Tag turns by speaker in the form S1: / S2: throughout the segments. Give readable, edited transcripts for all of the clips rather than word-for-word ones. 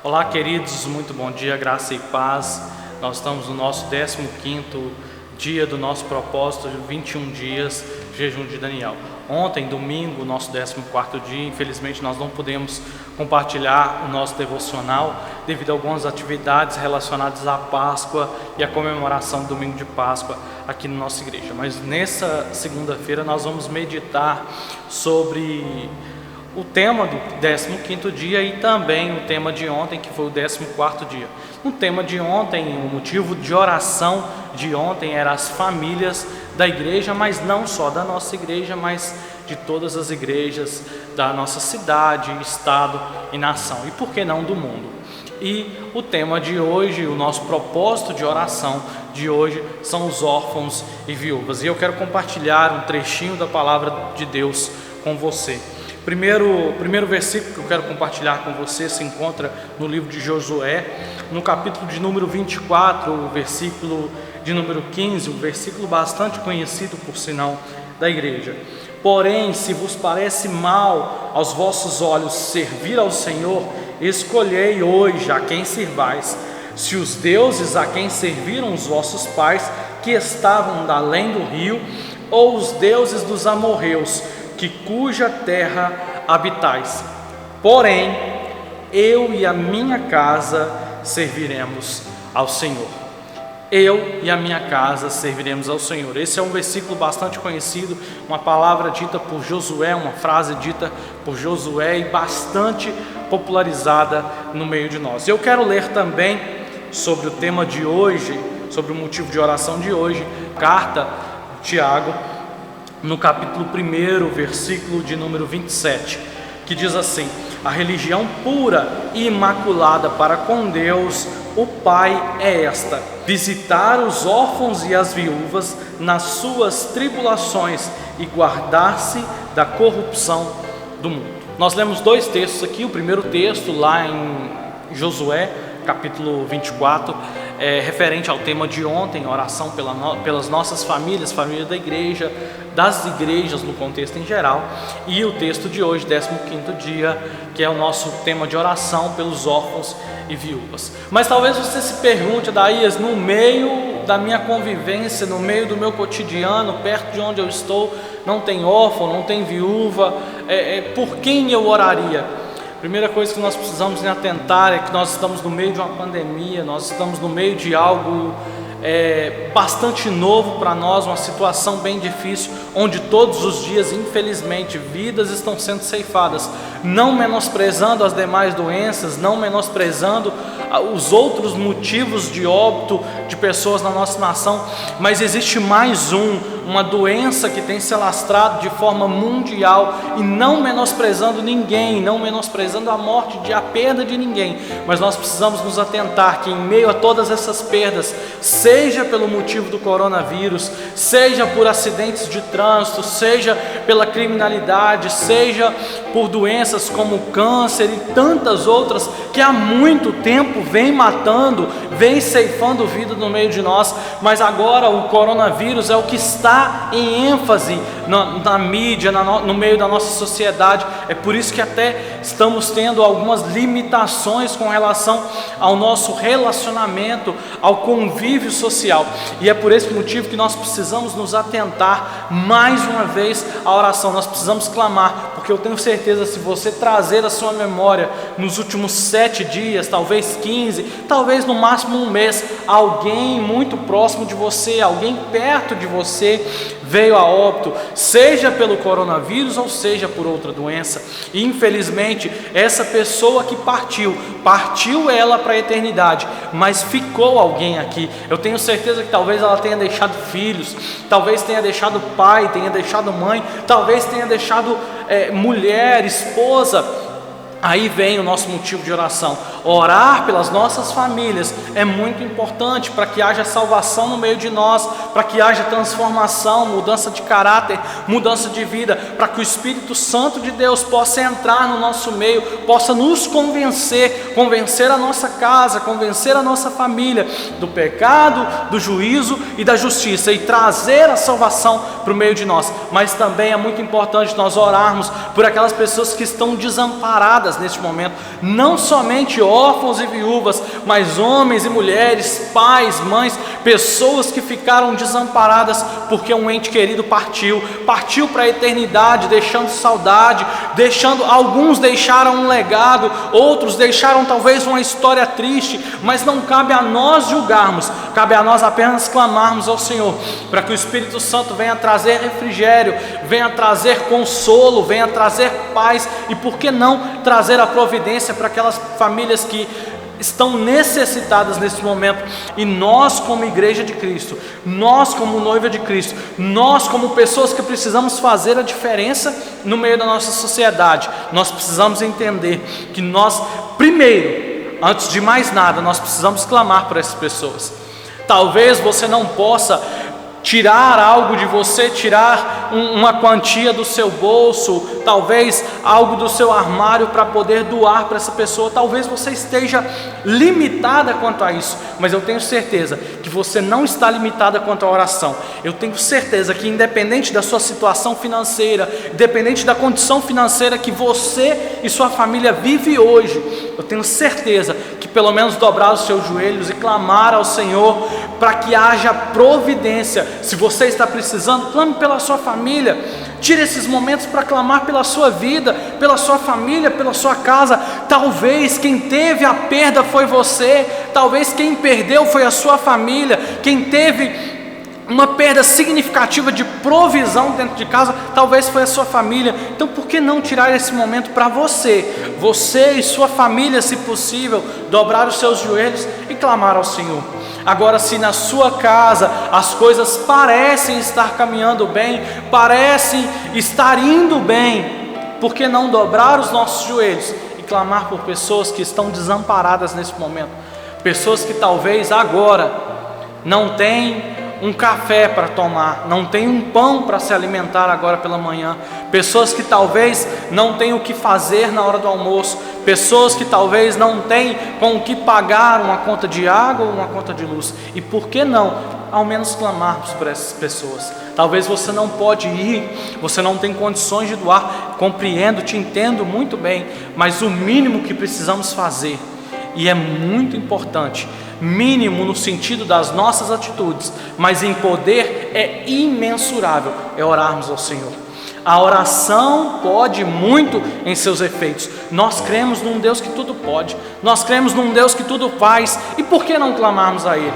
S1: Olá, queridos, muito bom dia, graça e paz. Nós estamos no nosso 15º dia do nosso propósito de 21 dias de jejum de Daniel. Ontem, domingo, nosso 14º dia, infelizmente nós não pudemos compartilhar o nosso devocional devido a algumas atividades relacionadas à Páscoa e à comemoração do domingo de Páscoa aqui na nossa igreja. Mas nessa segunda-feira nós vamos meditar sobre o tema do 15º dia e também o tema de ontem, que foi o 14º dia. No tema de ontem, o motivo de oração de ontem era as famílias da igreja, mas não só da nossa igreja, mas de todas as igrejas da nossa cidade, estado e nação, e por que não do mundo. E o tema de hoje, o nosso propósito de oração de hoje são os órfãos e viúvas. E eu quero compartilhar um trechinho da palavra de Deus com você. Primeiro versículo que eu quero compartilhar com você se encontra no livro de Josué, no capítulo de número 24, o versículo de número 15, um versículo bastante conhecido por sinal da igreja. Porém, se vos parece mal aos vossos olhos servir ao Senhor, escolhei hoje a quem servais, se os deuses a quem serviram os vossos pais, que estavam além do rio, ou os deuses dos amorreus, que cuja terra habitais. Porém, eu e a minha casa serviremos ao Senhor. Eu e a minha casa serviremos ao Senhor. Esse é um versículo bastante conhecido, uma palavra dita por Josué, uma frase dita por Josué e bastante popularizada no meio de nós. Eu quero ler também sobre o tema de hoje, sobre o motivo de oração de hoje, carta de Tiago, no capítulo 1, versículo de número 27, que diz assim: a religião pura e imaculada para com Deus, o Pai, é esta: visitar os órfãos e as viúvas nas suas tribulações e guardar-se da corrupção do mundo. Nós lemos dois textos aqui. O primeiro texto lá em Josué, capítulo 24, referente ao tema de ontem, oração pelas nossas famílias, família da igreja, das igrejas no contexto em geral, e o texto de hoje, 15º dia, que é o nosso tema de oração pelos órfãos e viúvas. Mas talvez você se pergunte, Adaías, no meio da minha convivência, no meio do meu cotidiano, perto de onde eu estou, não tem órfão, não tem viúva, por quem eu oraria? Primeira coisa que nós precisamos atentar é que nós estamos no meio de uma pandemia, nós estamos no meio de algo bastante novo para nós, uma situação bem difícil, onde todos os dias, infelizmente, vidas estão sendo ceifadas, não menosprezando as demais doenças, não menosprezando os outros motivos de óbito de pessoas na nossa nação, mas existe mais uma doença que tem se alastrado de forma mundial, e não menosprezando ninguém, não menosprezando a morte, a perda de ninguém, mas nós precisamos nos atentar que em meio a todas essas perdas, seja pelo motivo do coronavírus, seja por acidentes de trânsito, seja pela criminalidade, seja por doenças como câncer e tantas outras que há muito tempo vem matando, vem ceifando vida no meio de nós, mas agora o coronavírus é o que está em ênfase na mídia, no meio da nossa sociedade. É por isso que até estamos tendo algumas limitações com relação ao nosso relacionamento, ao convívio social, e é por esse motivo que nós precisamos nos atentar mais uma vez à oração. Nós precisamos clamar, porque eu tenho certeza, se você trazer a sua memória nos últimos 7 dias, talvez 15, talvez no máximo um mês, alguém muito próximo de você, alguém perto de você veio a óbito, seja pelo coronavírus ou seja por outra doença. E infelizmente essa pessoa que partiu ela para a eternidade, mas ficou alguém aqui. Eu tenho certeza que talvez ela tenha deixado filhos, talvez tenha deixado pai, tenha deixado mãe, talvez tenha deixado mulher, esposa. Aí vem o nosso motivo de oração. Orar pelas nossas famílias é muito importante para que haja salvação no meio de nós, para que haja transformação, mudança de caráter, mudança de vida, para que o Espírito Santo de Deus possa entrar no nosso meio, possa nos convencer a nossa casa, convencer a nossa família do pecado, do juízo e da justiça, e trazer a salvação para o meio de nós. Mas também é muito importante nós orarmos por aquelas pessoas que estão desamparadas neste momento. Não somente órfãos e viúvas, mas homens e mulheres, pais, mães, pessoas que ficaram desamparadas porque um ente querido partiu para a eternidade, deixando saudade, alguns deixaram um legado, outros deixaram talvez uma história triste, mas não cabe a nós julgarmos, cabe a nós apenas clamarmos ao Senhor, para que o Espírito Santo venha trazer refrigério, venha trazer consolo, venha trazer paz, e por que não trazer a providência para aquelas famílias que estão necessitadas nesse momento. E nós, como igreja de Cristo, nós como noiva de Cristo, nós como pessoas que precisamos fazer a diferença no meio da nossa sociedade, nós precisamos entender que nós, primeiro, antes de mais nada, nós precisamos clamar por essas pessoas. Talvez você não possa tirar algo de você, tirar uma quantia do seu bolso, talvez algo do seu armário para poder doar para essa pessoa. Talvez você esteja limitada quanto a isso, mas eu tenho certeza que você não está limitada quanto à oração. Eu tenho certeza que independente da sua situação financeira, independente da condição financeira que você e sua família vive hoje, eu tenho certeza que pelo menos dobrar os seus joelhos e clamar ao Senhor para que haja providência. Se você está precisando, clame pela sua família. Tire esses momentos para clamar pela sua vida, pela sua família, pela sua casa. Talvez quem teve a perda foi você, talvez quem perdeu foi a sua família, quem teve uma perda significativa de provisão dentro de casa, talvez foi a sua família. Então por que não tirar esse momento para você e sua família, se possível, dobrar os seus joelhos e clamar ao Senhor? Agora, se na sua casa as coisas parecem estar caminhando bem, parecem estar indo bem, por que não dobrar os nossos joelhos e clamar por pessoas que estão desamparadas nesse momento? Pessoas que talvez agora não têm um café para tomar, não tem um pão para se alimentar agora pela manhã, pessoas que talvez não tenham o que fazer na hora do almoço, pessoas que talvez não tenham com o que pagar uma conta de água ou uma conta de luz. E por que não, ao menos clamarmos por essas pessoas? Talvez você não pode ir, você não tem condições de doar, compreendo, te entendo muito bem, mas o mínimo que precisamos fazer, e é muito importante, mínimo no sentido das nossas atitudes, mas em poder é imensurável, é orarmos ao Senhor. A oração pode muito em seus efeitos. Nós cremos num Deus que tudo pode, nós cremos num Deus que tudo faz, e por que não clamarmos a Ele?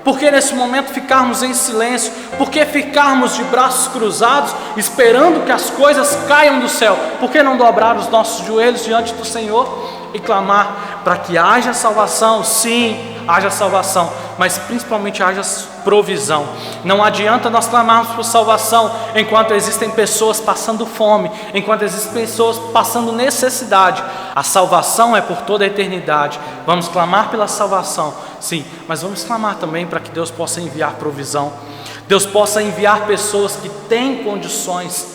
S1: Por que nesse momento ficarmos em silêncio? Por que ficarmos de braços cruzados, esperando que as coisas caiam do céu? Por que não dobrar os nossos joelhos diante do Senhor e clamar para que haja salvação? Sim, haja salvação, mas principalmente haja provisão. Não adianta nós clamarmos por salvação enquanto existem pessoas passando fome, enquanto existem pessoas passando necessidade. A salvação é por toda a eternidade. Vamos clamar pela salvação, sim, mas vamos clamar também para que Deus possa enviar provisão, Deus possa enviar pessoas que têm condições.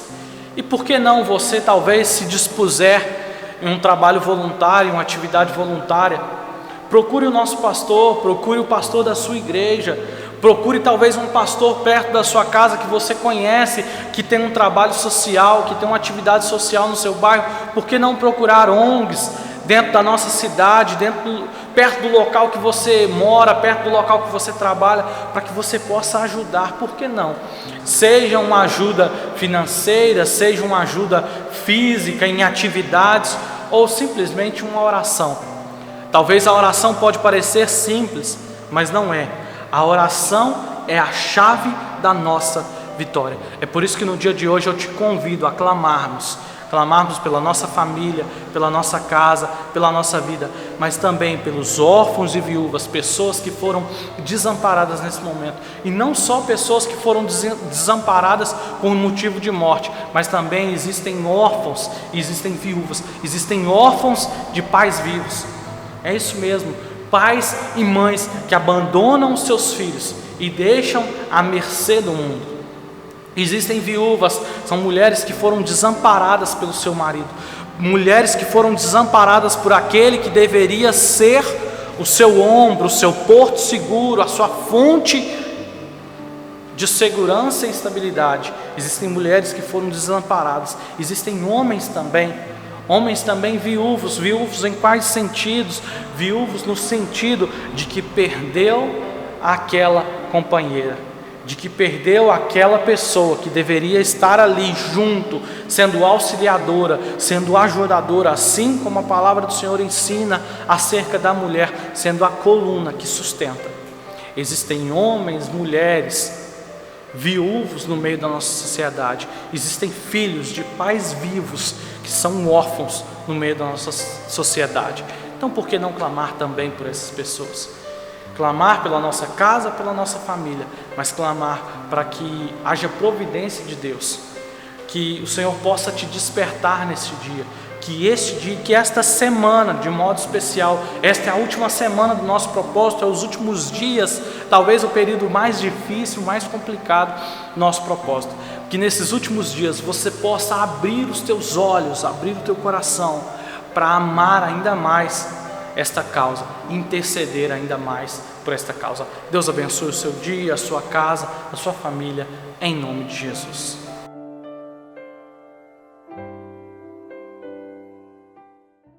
S1: E por que não você talvez se dispuser em um trabalho voluntário, uma atividade voluntária? Procure o nosso pastor, procure o pastor da sua igreja, procure talvez um pastor perto da sua casa que você conhece, que tem um trabalho social, que tem uma atividade social no seu bairro. Por que não procurar ONGs dentro da nossa cidade, perto do local que você mora, perto do local que você trabalha, para que você possa ajudar? Por que não? Seja uma ajuda financeira, seja uma ajuda física em atividades, ou simplesmente uma oração. Talvez a oração pode parecer simples, mas não é. A oração é a chave da nossa vitória. É por isso que no dia de hoje eu te convido a clamarmos pela nossa família, pela nossa casa, pela nossa vida, mas também pelos órfãos e viúvas, pessoas que foram desamparadas nesse momento. E não só pessoas que foram desamparadas por motivo de morte, mas também existem órfãos e existem viúvas, existem órfãos de pais vivos. É isso mesmo, pais e mães que abandonam os seus filhos e deixam à mercê do mundo. Existem viúvas, são mulheres que foram desamparadas pelo seu marido, mulheres que foram desamparadas por aquele que deveria ser o seu ombro, o seu porto seguro, a sua fonte de segurança e estabilidade. Existem mulheres que foram desamparadas, existem homens também, Homens também viúvos. Viúvos em quais sentidos? Viúvos no sentido de que perdeu aquela companheira, de que perdeu aquela pessoa que deveria estar ali junto, sendo auxiliadora, sendo ajudadora, assim como a palavra do Senhor ensina acerca da mulher, sendo a coluna que sustenta. Existem homens, mulheres, viúvos no meio da nossa sociedade. Existem filhos de pais vivos que são órfãos no meio da nossa sociedade. Então, por que não clamar também por essas pessoas? Clamar pela nossa casa, pela nossa família, mas clamar para que haja providência de Deus, que o Senhor possa te despertar nesse dia, que esta semana, de modo especial, esta é a última semana do nosso propósito, é os últimos dias, talvez o período mais difícil, mais complicado do nosso propósito, que nesses últimos dias você possa abrir os teus olhos, abrir o teu coração, para amar ainda mais esta causa, interceder ainda mais por esta causa. Deus abençoe o seu dia, a sua casa, a sua família, em nome de Jesus.